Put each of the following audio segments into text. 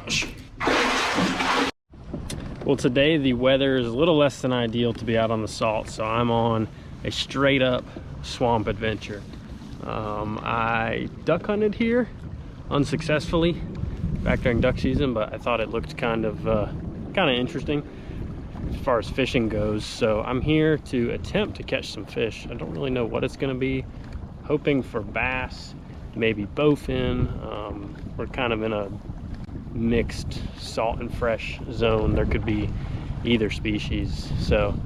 gosh. Well, today the weather is a little less than ideal to be out on the salt, so I'm on a straight up swamp adventure. I duck hunted here unsuccessfully back during duck season, but I thought it looked kind of interesting as far as fishing goes. So I'm here to attempt to catch some fish. I don't really know what it's going to be. Hoping for bass, maybe bowfin. We're kind of in a mixed salt and fresh zone. There could be either species, so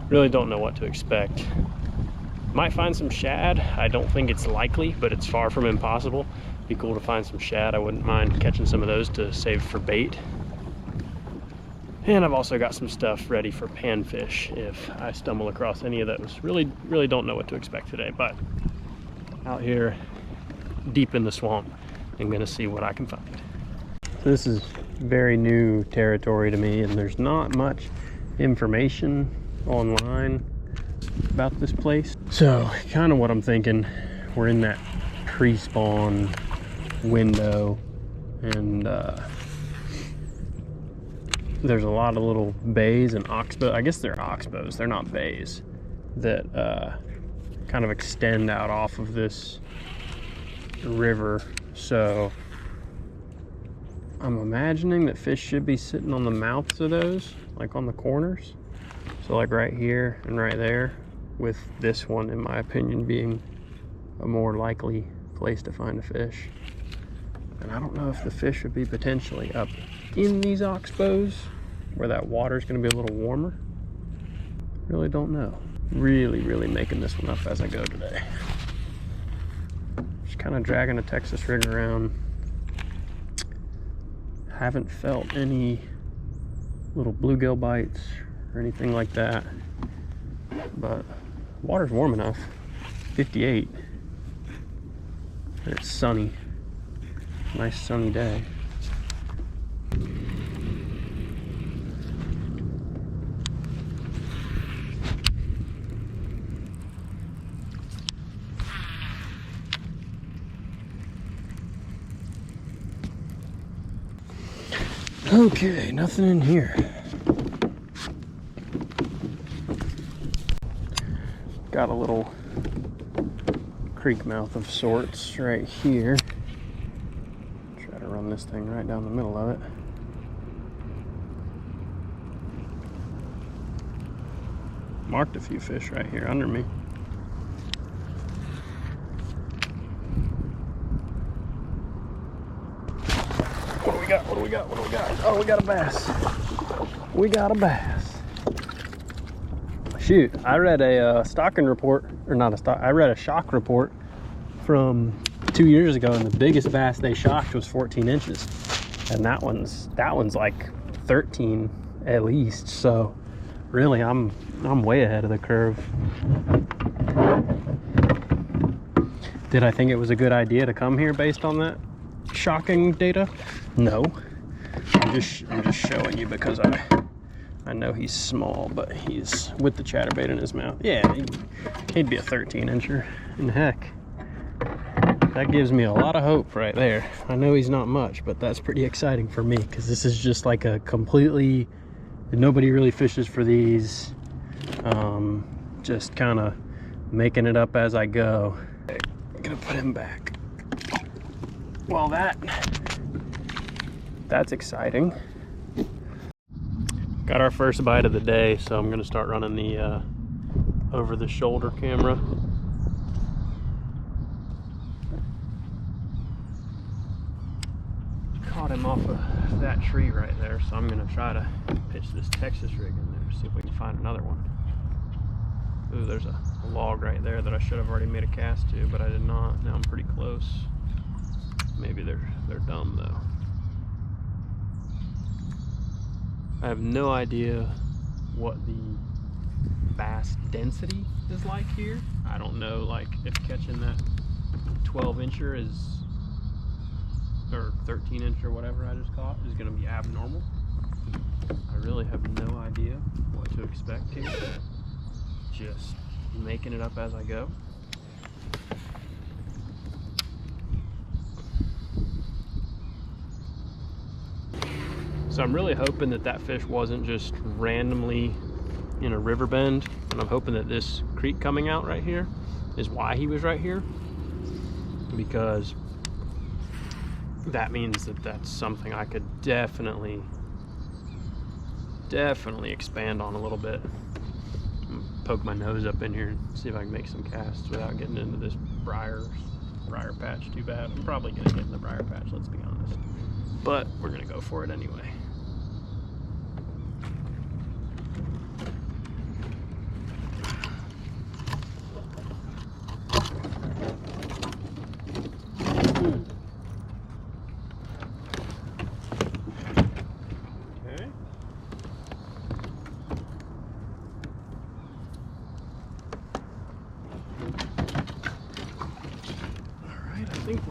really don't know what to expect. Might find some shad. I don't think it's likely, but it's far from impossible. Be cool to find some shad. I wouldn't mind catching some of those to save for bait. And I've also got some stuff ready for panfish if I stumble across any of those. Really don't know what to expect today, but out here deep in the swamp, I'm gonna see what I can find. This is very new territory to me, and there's not much information online about this place. So kind of what I'm thinking, we're in that pre-spawn window, and there's a lot of little bays and oxbows. I guess they're oxbows, they're not bays, that kind of extend out off of this river. So I'm imagining that fish should be sitting on the mouths of those, like on the corners. So like right here and right there, with this one, in my opinion, being a more likely place to find a fish. And I don't know if the fish would be potentially up in these oxbows where that water's gonna be a little warmer. Really don't know. Really making this one up as I go today. Just kind of dragging a Texas rig around. Haven't felt any little bluegill bites or anything like that, but water's warm enough. 58, and it's sunny. Nice sunny day. Okay, nothing in here. Got a little creek mouth of sorts right here. Try to run this thing right down the middle of it. Marked a few fish right here under me. What do we got? What do we got? What do we got? Oh, we got a bass. We got a bass. Shoot, I read a stocking report, or not a stock, I read a shock report from 2 years ago, and the biggest bass they shocked was 14 inches. And that one's like 13 at least. So really, I'm way ahead of the curve. Did I think it was a good idea to come here based on that shocking data? No. I'm just showing you because I know he's small, but he's with the chatterbait in his mouth. Yeah, he'd be a 13 incher. And heck, that gives me a lot of hope right there. I know he's not much, but that's pretty exciting for me, because this is just like a completely, nobody really fishes for these. Just kind of making it up as I go. Okay, I'm gonna put him back. Well, that's exciting. Got our first bite of the day, so I'm gonna start running the over the shoulder camera. Caught him off of that tree right there, so I'm gonna try to pitch this Texas rig in there, see if we can find another one. Ooh, there's a log right there that I should have already made a cast to, but I did not. Now I'm pretty close. Maybe they're dumb though. I have no idea what the bass density is like here. I don't know, like, if catching that 12 incher is, or 13 inch or whatever I just caught, is gonna be abnormal. I really have no idea what to expect here. Just making it up as I go. So I'm really hoping that that fish wasn't just randomly in a river bend, and I'm hoping that this creek coming out right here is why he was right here, because that means that that's something I could definitely expand on a little bit. Poke my nose up in here and see if I can make some casts without getting into this briar patch too bad. I'm probably gonna get in the briar patch, let's be honest, but we're gonna go for it anyway. I think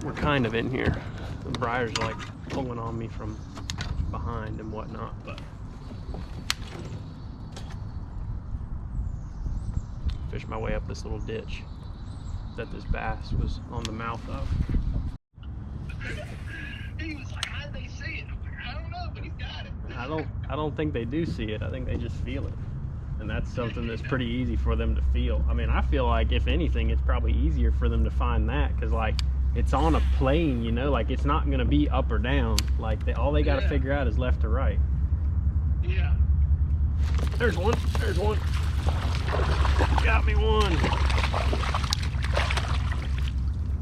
we're kind of in here. The briars are like pulling on me from behind and whatnot, but fish my way up this little ditch that this bass was on the mouth of. He was like, "How'd they see it?" I'm like, "I don't know, but he's got it." I don't think they do see it. I think they just feel it. And that's something that's pretty easy for them to feel. I mean, I feel like if anything, it's probably easier for them to find that, because like it's on a plane, you know, like it's not going to be up or down. Like all they got to figure out is left or right. Yeah. There's one. There's one. Got me one.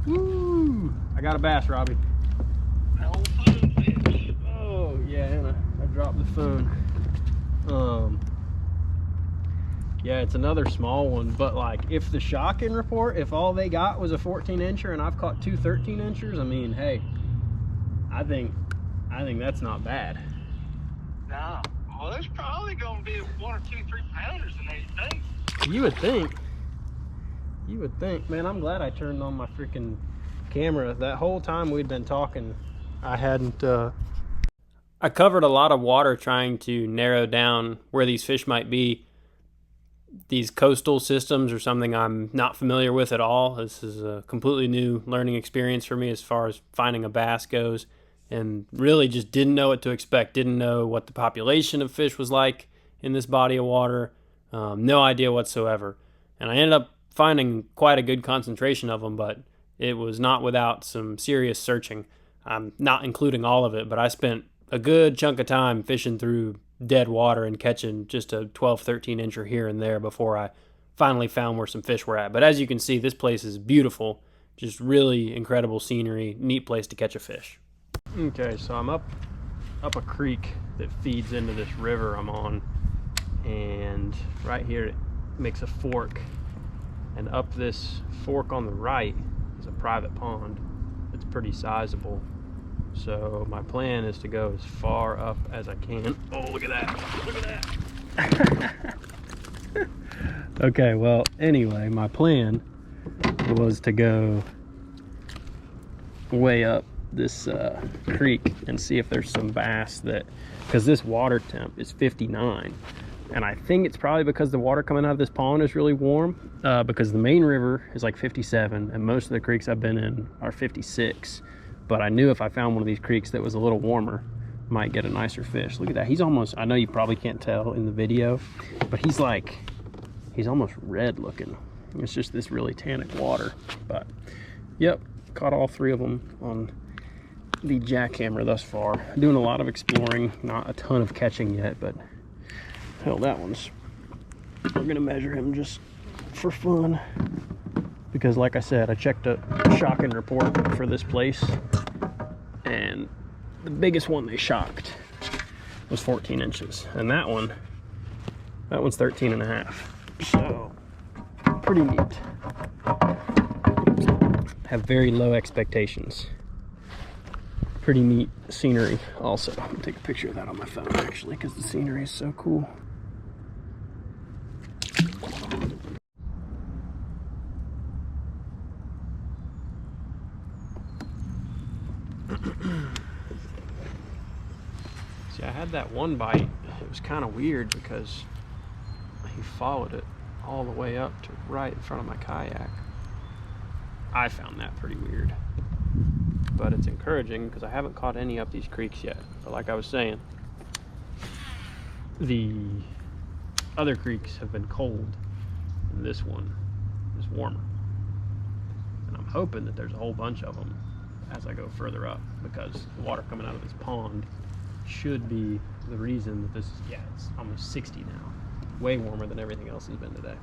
Woo! I got a bass, Robbie. An old food fish. Oh yeah, and I dropped the phone. Yeah, it's another small one, but like if the shocking report, if all they got was a 14-incher and I've caught two 13-inchers, I mean, hey, I think that's not bad. No. Well, there's probably going to be 1 or 2 3-pounders in there, you think? You would think. You would think. Man, I'm glad I turned on my freaking camera. That whole time we'd been talking, I hadn't I covered a lot of water trying to narrow down where these fish might be. These coastal systems are something I'm not familiar with at all. This is a completely new learning experience for me as far as finding a bass goes, and really just didn't know what to expect. Didn't know what the population of fish was like in this body of water. No idea whatsoever. And I ended up finding quite a good concentration of them, but it was not without some serious searching. I'm not including all of it, but I spent a good chunk of time fishing through dead water and catching just a 12-13-incher here and there before I finally found where some fish were at. But as you can see, this place is beautiful, just really incredible scenery, neat place to catch a fish. Okay, so I'm up a creek that feeds into this river I'm on, and right here it makes a fork, and up this fork on the right is a private pond that's pretty sizable. So my plan is to go as far up as I can. Oh, look at that. Look at that. Okay, well, anyway, my plan was to go way up this creek and see if there's some bass that, because this water temp is 59. And I think it's probably because the water coming out of this pond is really warm, because the main river is like 57 and most of the creeks I've been in are 56. But I knew if I found one of these creeks that was a little warmer, might get a nicer fish. Look at that. He's almost, I know you probably can't tell in the video, but he's almost red looking. It's just this really tannic water. But yep, caught all 3 of them on the jackhammer thus far. Doing a lot of exploring, not a ton of catching yet, but hell, that one's, we're gonna measure him just for fun. Because like I said, I checked a shocking report for this place, and the biggest one they shocked was 14 inches. And that one's 13 and a half. So, pretty neat. Have very low expectations. Pretty neat scenery also. I'm gonna take a picture of that on my phone actually, because the scenery is so cool. See, I had that one bite. It was kind of weird because he followed it all the way up to right in front of my kayak. I found that pretty weird. but it's encouraging because I haven't caught any up these creeks yet. But like I was saying, the other creeks have been cold, and this one is warmer. And I'm hoping that there's a whole bunch of them as I go further up, because the water coming out of this pond should be the reason that this is, yeah, it's almost 60 now. Way warmer than everything else has been today.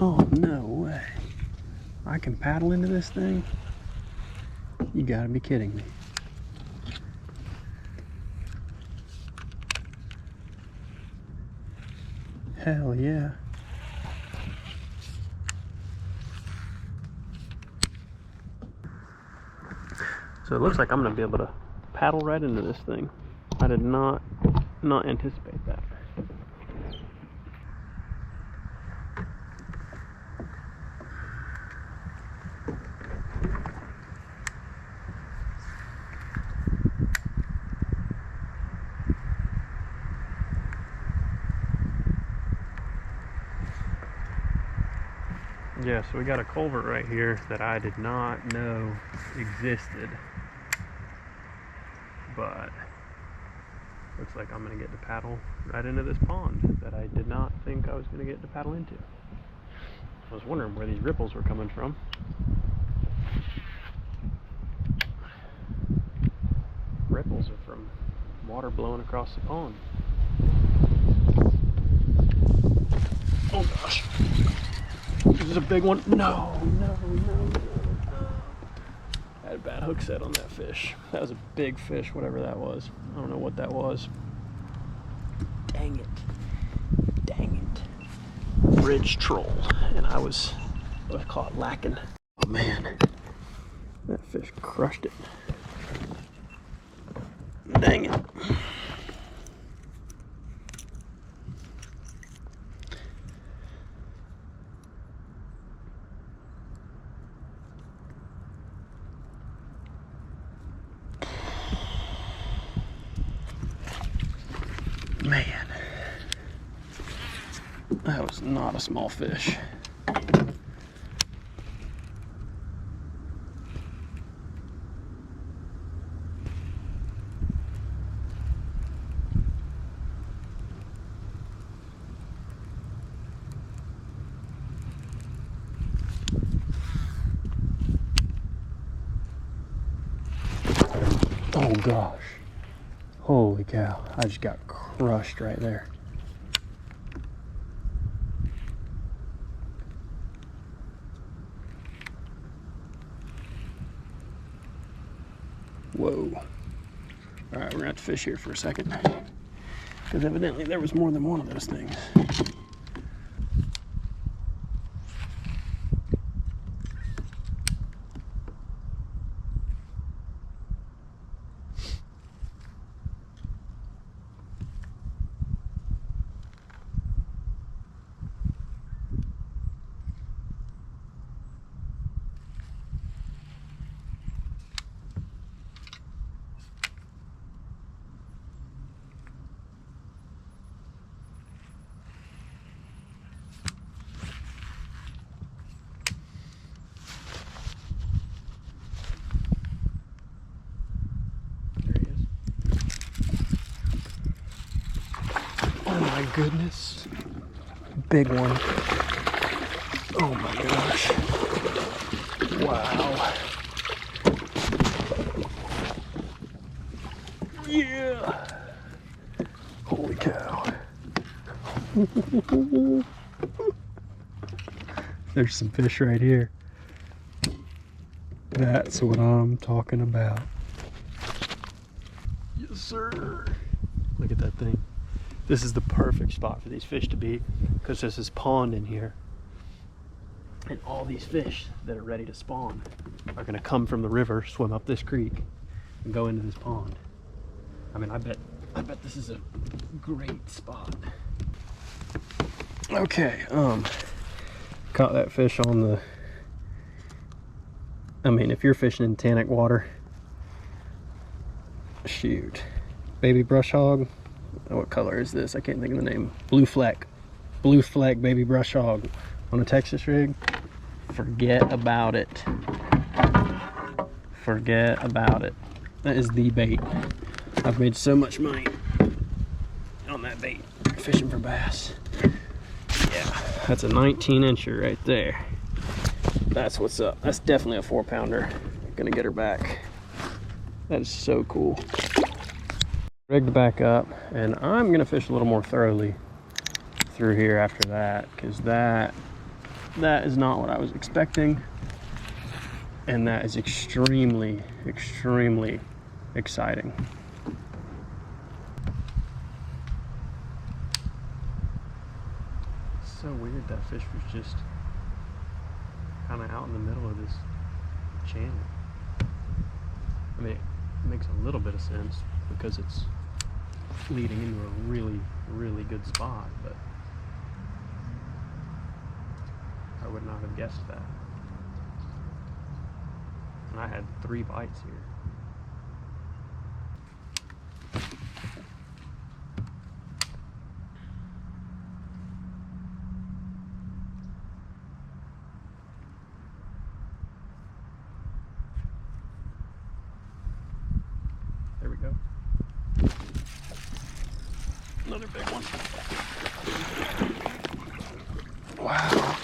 Oh, no way. I can paddle into this thing? You gotta be kidding me. Hell yeah. So it looks like I'm gonna be able to paddle right into this thing. I did not anticipate that. Yeah, so we got a culvert right here that I did not know existed, but looks like I'm gonna get to paddle right into this pond that I did not think I was gonna get to paddle into. I was wondering where these ripples were coming from. Ripples are from water blowing across the pond. Oh gosh. This is a big one. No. I had a bad hook set on that fish. That was a big fish, whatever that was. I don't know what that was. Dang it. Bridge troll. And I was caught lacking. Oh man. That fish crushed it. Dang it. Man, that was not a small fish. Oh gosh. Holy cow, I just got crushed right there. Whoa. Alright, we're gonna have to fish here for a second, because evidently there was more than one of those things. goodness. Big one. Oh my gosh. Wow. Yeah. Holy cow. There's some fish right here. That's what I'm talking about. Yes, sir. Look at that thing. This is the perfect spot for these fish to be, because there's this pond in here. And all these fish that are ready to spawn are gonna come from the river, swim up this creek, and go into this pond. I mean, I bet this is a great spot. Okay, caught that fish on the, I mean, if you're fishing in tannic water, shoot. Baby brush hog. What color is this? I can't think of the name. Blue fleck. Blue fleck baby brush hog on a Texas rig. Forget about it. Forget about it. That is the bait. I've made so much money on that bait, fishing for bass. Yeah, that's a 19-incher right there. That's what's up. That's definitely a 4-pounder. Gonna get her back. That is so cool. Rigged back up, and I'm gonna fish a little more thoroughly through here after that, because that is not what I was expecting, and that is extremely exciting. It's so weird that fish was just kind of out in the middle of this channel. I mean, it makes a little bit of sense because it's leading into a really good spot, but I would not have guessed that. And I had 3 bites here. There we go. Another big one. Wow.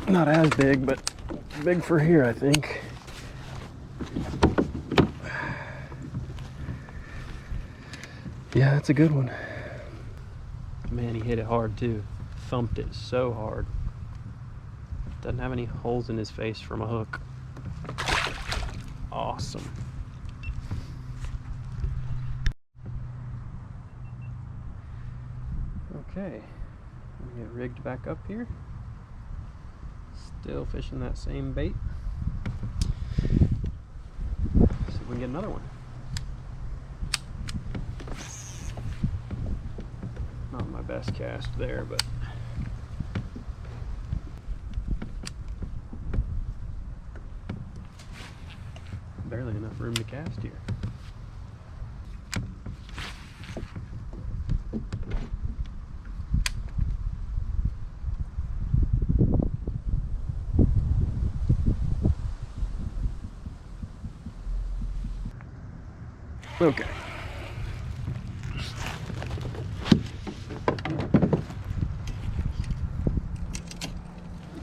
Not as big, but big for here, I think. Yeah, that's a good one. Man, he hit it hard too. Thumped it so hard. Doesn't have any holes in his face from a hook. Awesome. Okay, I'm gonna get rigged back up here. Still fishing that same bait. See if we can get another one. Not my best cast there, but barely enough room to cast here. Okay.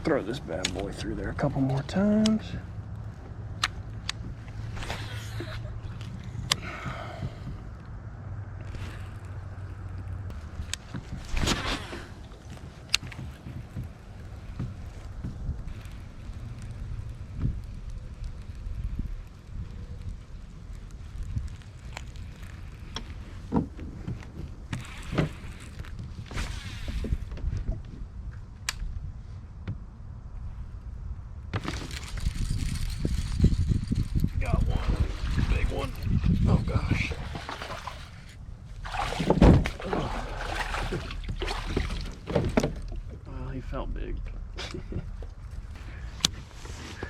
Throw this bad boy through there a couple more times. Oh gosh. Well, he felt big.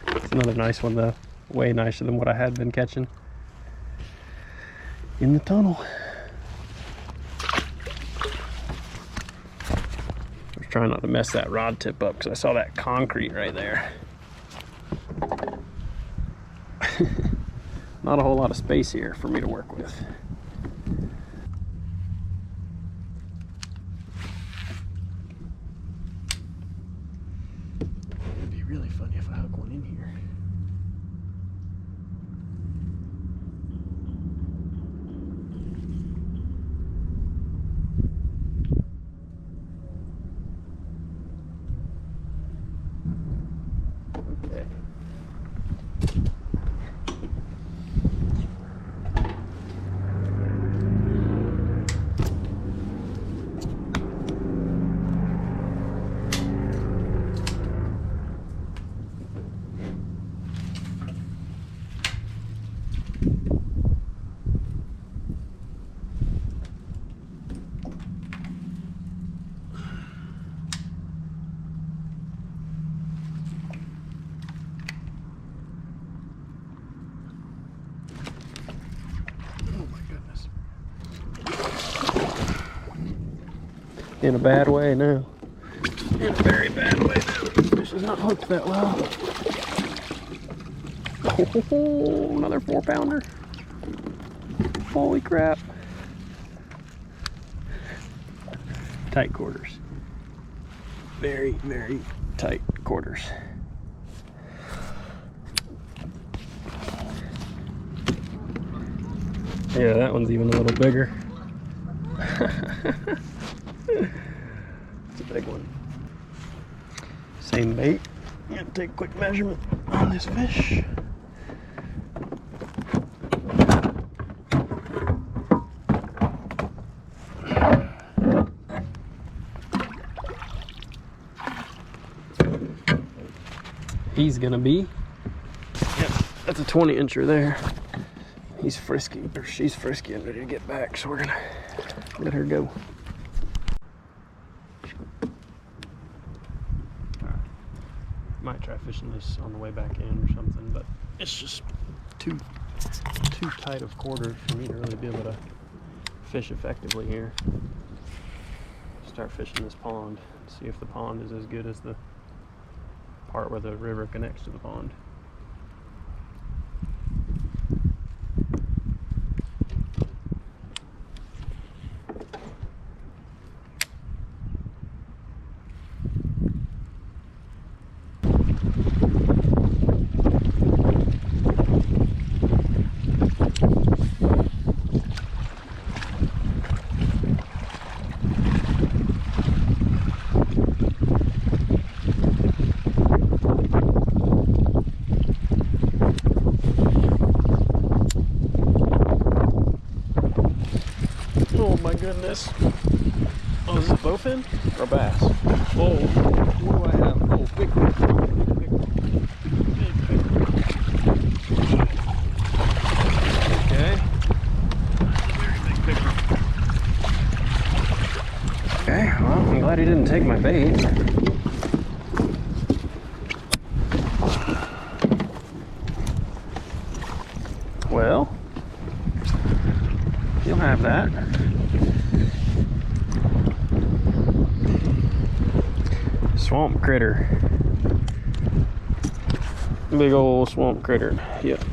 It's another nice one though. Way nicer than what I had been catching in the tunnel. I was trying not to mess that rod tip up because I saw that concrete right there. Not a whole lot of space here for me to work with. funny if I hook one in here. Okay. In a bad way now. In a very bad way now. This is not hooked that well. Oh, another 4-pounder. Holy crap. Tight quarters. Very, very tight quarters. Yeah, that one's even a little bigger. It's a big one. Same bait. I'm gonna take a quick measurement on this fish. He's gonna be, yep, that's a 20-incher there. He's frisky, or she's frisky and ready to get back, so we're gonna let her go. Might try fishing this on the way back in or something, but it's just too tight of quarters for me to really be able to fish effectively here. Start fishing this pond, see if the pond is as good as the part where the river connects to the pond. Oh my goodness. Oh, is this a bowfin or a bass? Oh, what do I have? Oh, big one. Okay. Okay, well, I'm glad he didn't take my bait. Well, you'll have that. Swamp critter. Big old swamp critter. Yep.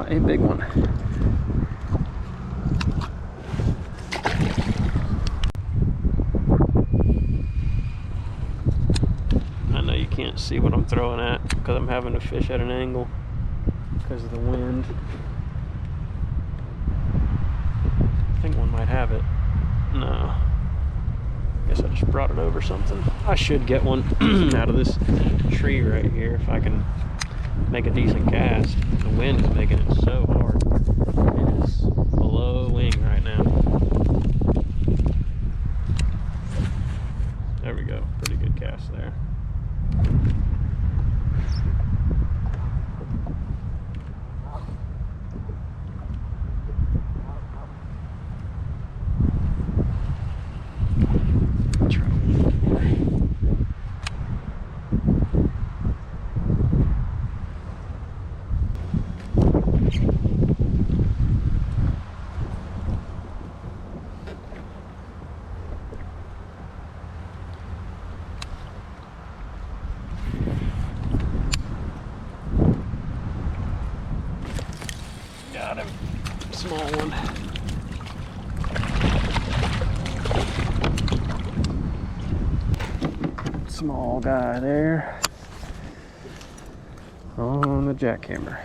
A big one. I know you can't see what I'm throwing at because I'm having to fish at an angle because of the wind. I think one might have it. No. Guess I just brought it over something. I should get one out of this tree right here if I can make a decent cast. The wind is making it so hard. It is below wing right now. There we go. Pretty good cast there. small one. Small guy there on the jackhammer.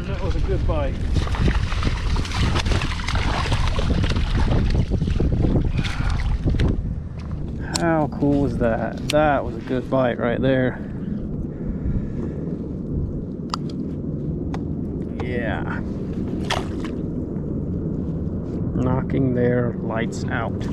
That was a good bite. How cool was that? That was a good bite right there. Yeah. Knocking their lights out.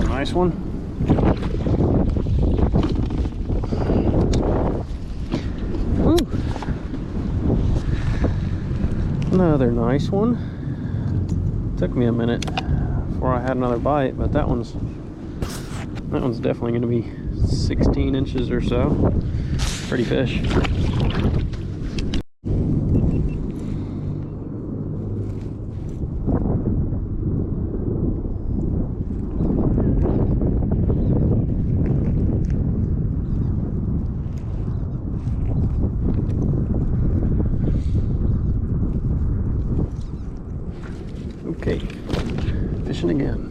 Nice one. Ooh. Another nice one. Took me a minute before I had another bite, but that one's definitely going to be 16 inches or so. Pretty fish. Okay, fishing again.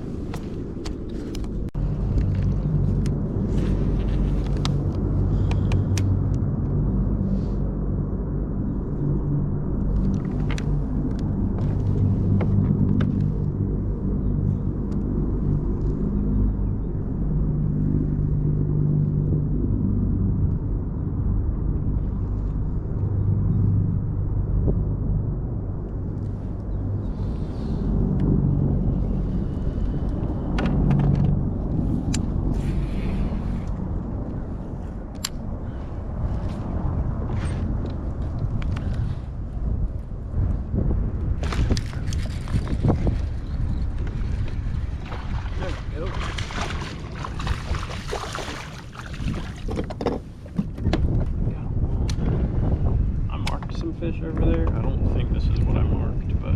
Fish over there. I don't think this is what I marked, but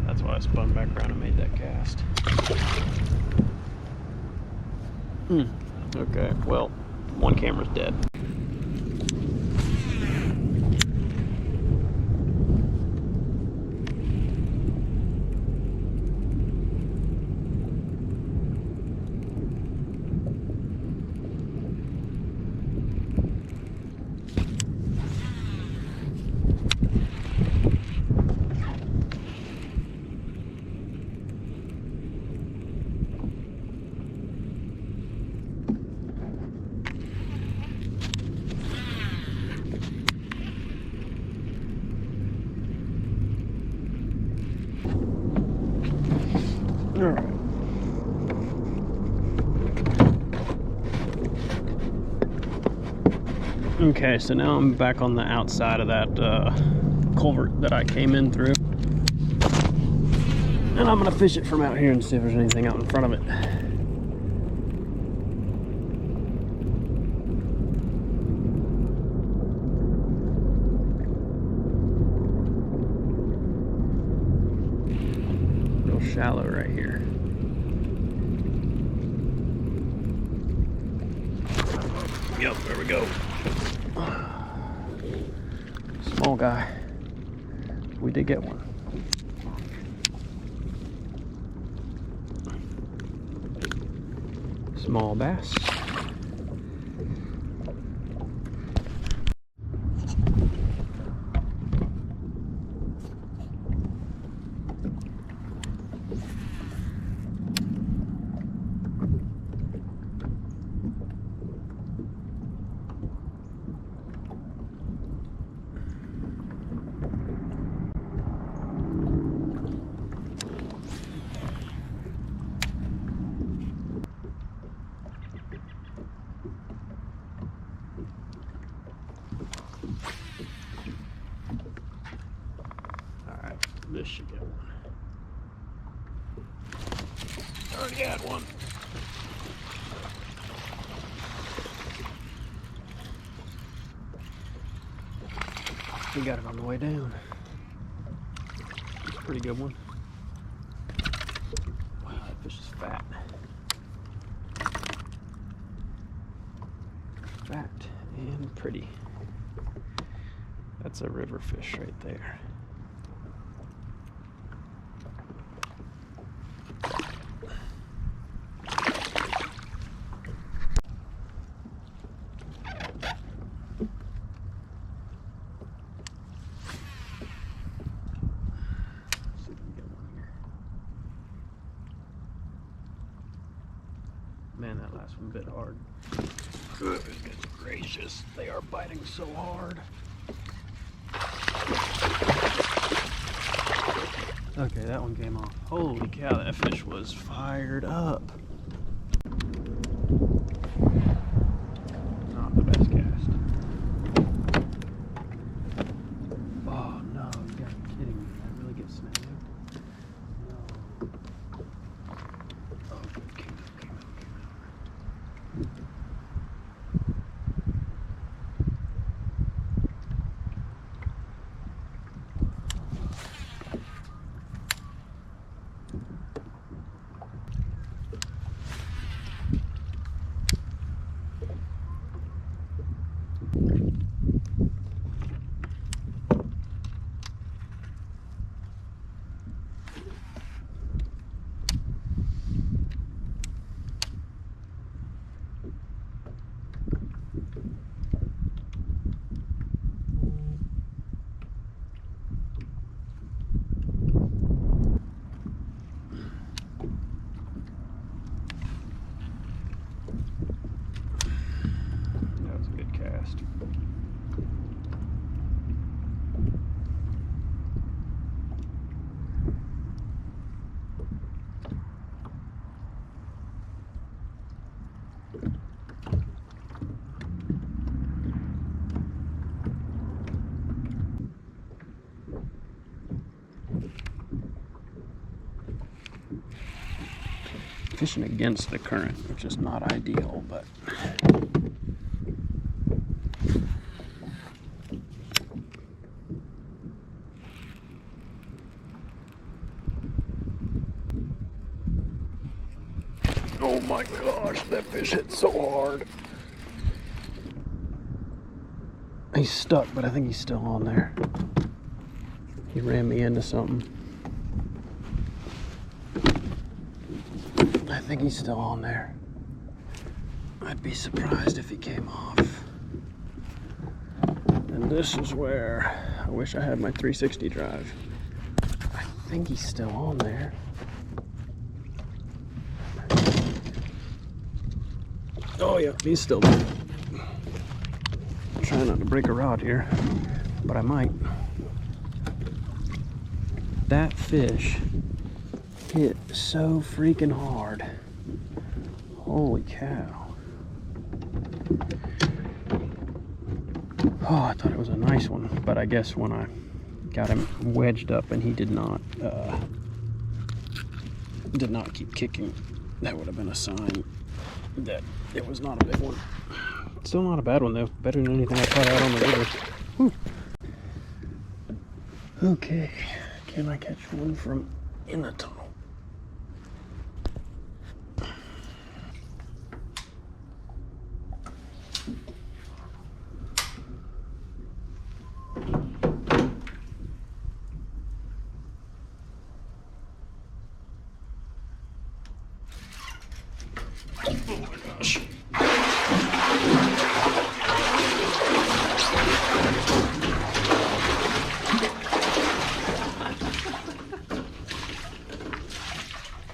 that's why I spun back around and made that cast. Okay, well, one camera's dead. All right. Okay, so now I'm back on the outside of that culvert that I came in through. And I'm gonna fish it from out here and see if there's anything out in front of it. Real shallow right here. Yep, there we go. Small guy. We did get one. Small bass. This should get one. Already had one. We got it on the way down. It's a pretty good one. Wow, that fish is fat. Fat and pretty. That's a river fish right there. Man, that last one bit hard. Goodness gracious, they are biting so hard. Okay, that one came off. Holy cow, that fish was fired up. Not the best cast. Oh no, you gotta be kidding me. Did I really get snagged? No. Oh, good, came out. That was a good cast. Fishing against the current, which is not ideal, but oh my gosh, that fish hit so hard. He's stuck, but I think he's still on there. He ran me into something. I think he's still on there. I'd be surprised if he came off. And this is where I wish I had my 360 drive. I think he's still on there. Oh yeah, he's still there. I'm trying not to break a rod here, but I might. That fish hit so freaking hard. Holy cow. Oh, I thought it was a nice one, but I guess when I got him wedged up and he did not keep kicking, that would have been a sign that it was not a big one. Still not a bad one though. Better than anything I caught out on the river. Whew. Okay, can I catch one from in the tunnel? Oh my gosh.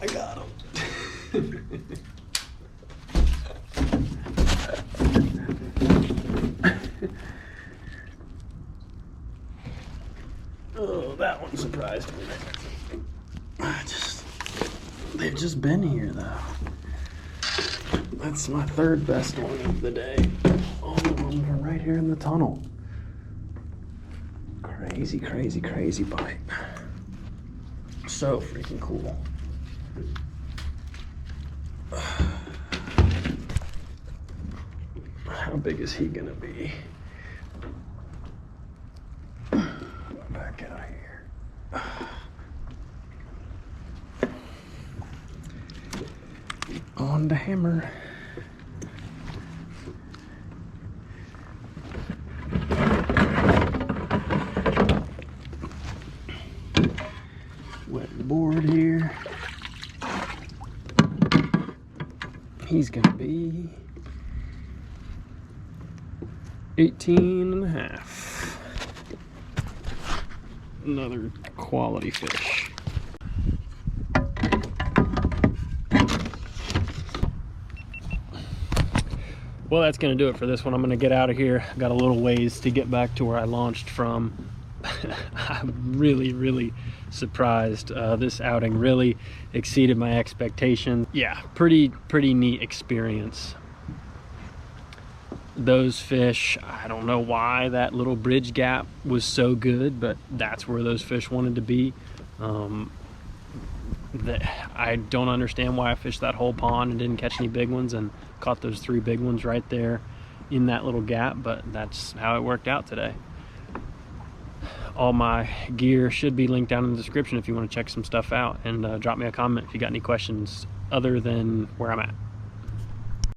I got him. Oh, that one surprised me. They've just been here though. That's my third best one of the day. All of them are right here in the tunnel. Crazy, crazy, crazy bite. So freaking cool. How big is he gonna be? Back out of here. On the hammer. Wet board here. He's gonna be 18 and a half. Another quality fish. Well, that's gonna do it for this one. I'm gonna get out of here. Got a little ways to get back to where I launched from. I'm really surprised. This outing really exceeded my expectations. Yeah, pretty neat experience. Those fish, I don't know why that little bridge gap was so good, but that's where those fish wanted to be. I don't understand why I fished that whole pond and didn't catch any big ones, and caught those 3 big ones right there in that little gap, but that's how it worked out today. All my gear should be linked down in the description if you want to check some stuff out, and drop me a comment if you got any questions other than where I'm at.